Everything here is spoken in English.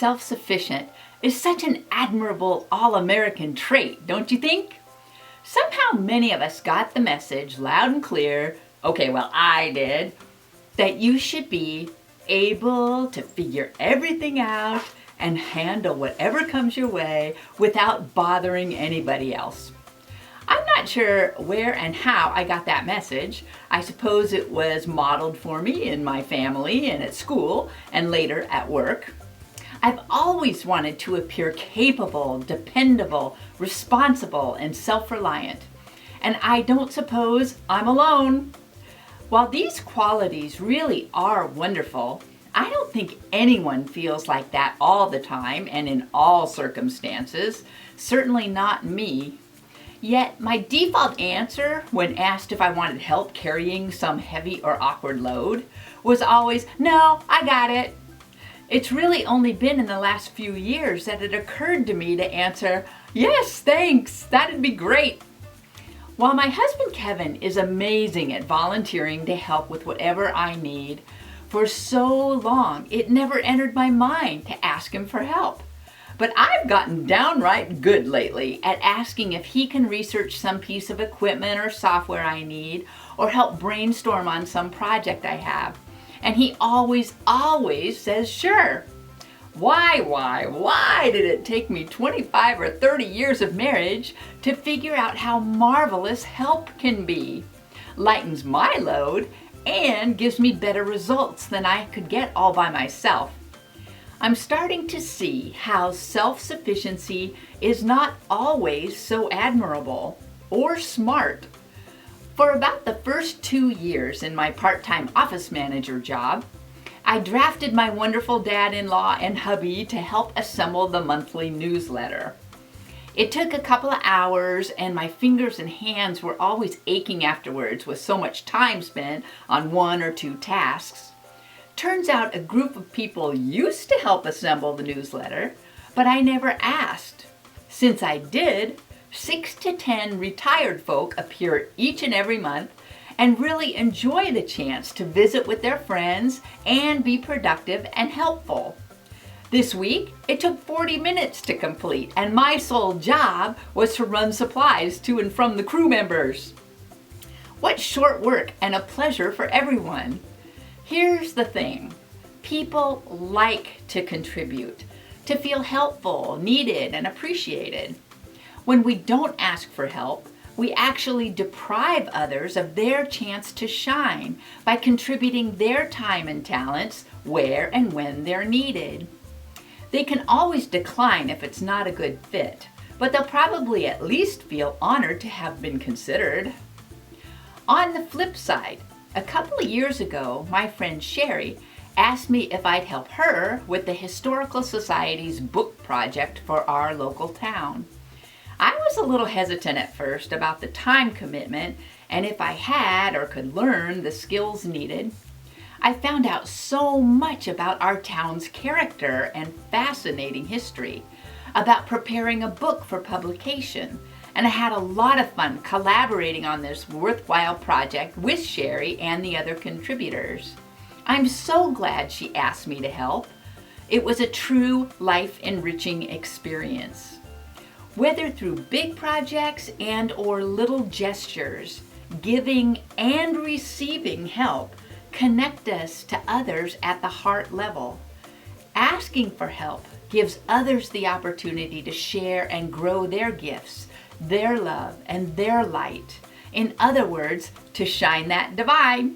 self-sufficient is such an admirable all-American trait, don't you think? Somehow many of us got the message loud and clear, okay, well I did, that you should be able to figure everything out and handle whatever comes your way without bothering anybody else. I'm not sure where and how I got that message. I suppose it was modeled for me in my family and at school and later at work. I've always wanted to appear capable, dependable, responsible, and self-reliant. And I don't suppose I'm alone. While these qualities really are wonderful, I don't think anyone feels like that all the time and in all circumstances, certainly not me. Yet my default answer when asked if I wanted help carrying some heavy or awkward load was always, no, I got it. It's really only been in the last few years that it occurred to me to answer, yes, thanks, that'd be great. While my husband Kevin is amazing at volunteering to help with whatever I need, for so long it never entered my mind to ask him for help. But I've gotten downright good lately at asking if he can research some piece of equipment or software I need or help brainstorm on some project I have. And he always says sure. Why did it take me 25 or 30 years of marriage to figure out how marvelous help can be? Lightens my load and gives me better results than I could get all by myself. I'm starting to see how self-sufficiency is not always so admirable or smart. For about the first 2 years in my part-time office manager job, I drafted my wonderful dad-in-law and hubby to help assemble the monthly newsletter. It took a couple of hours and my fingers and hands were always aching afterwards with so much time spent on 1 or 2 tasks. Turns out a group of people used to help assemble the newsletter, but I never asked. Since I did, 6 to 10 retired folk appear each and every month and really enjoy the chance to visit with their friends and be productive and helpful. This week, it took 40 minutes to complete, and my sole job was to run supplies to and from the crew members. What short work and a pleasure for everyone. Here's the thing, people like to contribute, to feel helpful, needed, and appreciated. When we don't ask for help, we actually deprive others of their chance to shine by contributing their time and talents where and when they're needed. They can always decline if it's not a good fit, but they'll probably at least feel honored to have been considered. On the flip side, a couple of years ago, my friend Sherry asked me if I'd help her with the Historical Society's book project for our local town. I was a little hesitant at first about the time commitment and if I had or could learn the skills needed. I found out so much about our town's character and fascinating history, about preparing a book for publication, and I had a lot of fun collaborating on this worthwhile project with Sherry and the other contributors. I'm so glad she asked me to help. It was a true life-enriching experience. Whether through big projects and/or little gestures, giving and receiving help connect us to others at the heart level. Asking for help gives others the opportunity to share and grow their gifts, their love, and their light. In other words, to shine that divide.